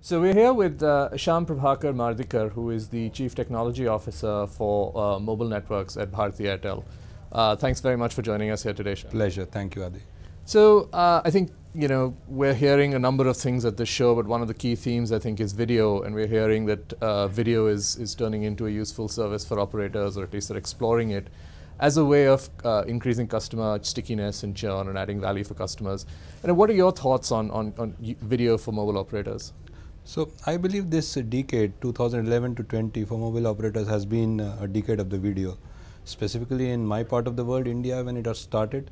So we're here with Shyam Mardikar, who is the Chief Technology Officer for Mobile Networks at Bharti Airtel. Thanks very much for joining us here today, Shyam. Pleasure. Thank you, Adi. So I think we're hearing a number of things at this show, but one of the key themes I think is video, and we're hearing that video is turning into a useful service for operators, or at least they're exploring it as a way of increasing customer stickiness and churn and adding value for customers. And what are your thoughts on video for mobile operators? So I believe this decade, 2011 to 20, for mobile operators has been a decade of the video. Specifically in my part of the world, India, when it has started,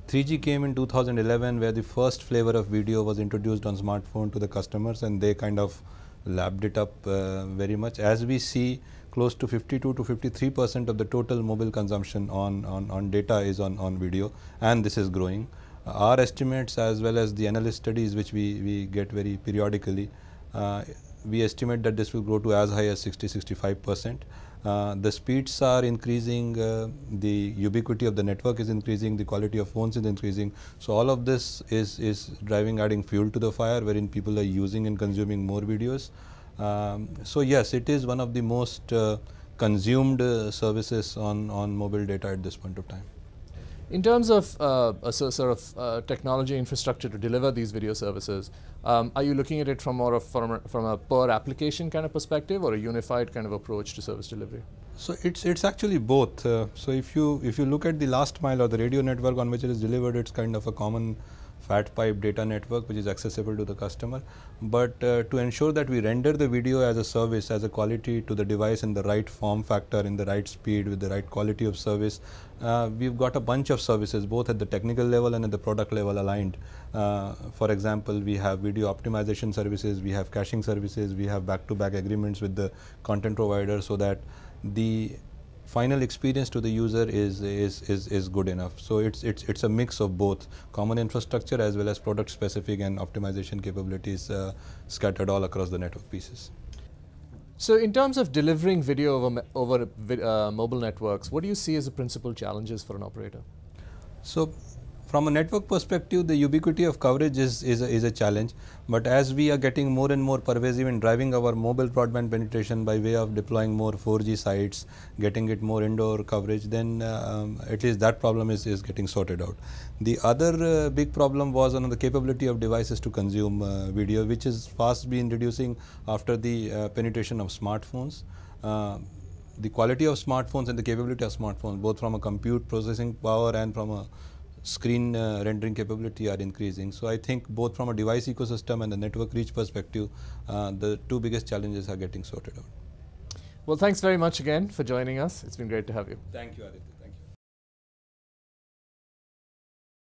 3G came in 2011, where the first flavor of video was introduced on smartphone to the customers, and they kind of lapped it up very much. As we see, close to 52 to 53% of the total mobile consumption on data is on video, and this is growing. Our estimates, as well as the analyst studies which we get very periodically, we estimate that this will grow to as high as 60–65%. The speeds are increasing, the ubiquity of the network is increasing, the quality of phones is increasing. So all of this is adding fuel to the fire, wherein people are using and consuming more videos. So yes, it is one of the most consumed services on mobile data at this point of time. In terms of technology infrastructure to deliver these video services, are you looking at it from a per application kind of perspective, or a unified kind of approach to service delivery? So it's actually both. So if you look at the last mile or the radio network on which it is delivered, it's kind of a common fat pipe data network which is accessible to the customer. But to ensure that we render the video as a service, as a quality to the device in the right form factor, in the right speed, with the right quality of service, we've got a bunch of services both at the technical level and at the product level aligned. For example, we have video optimization services, we have caching services, we have back-to-back agreements with the content provider, so that the final experience to the user is good enough. So it's a mix of both common infrastructure as well as product specific and optimization capabilities scattered all across the network pieces. So in terms of delivering video over mobile networks, what do you see as the principal challenges for an operator? So from a network perspective, the ubiquity of coverage is a challenge, but as we are getting more and more pervasive in driving our mobile broadband penetration by way of deploying more 4G sites, getting it more indoor coverage, then at least that problem is getting sorted out. The other big problem was on the capability of devices to consume video, which is fast been reducing after the penetration of smartphones. The quality of smartphones and the capability of smartphones, both from a compute processing power and from a screen rendering capability, are increasing. So I think both from a device ecosystem and the network reach perspective, the two biggest challenges are getting sorted out. Well, thanks very much again for joining us. It's been great to have you. Thank you, Aditya.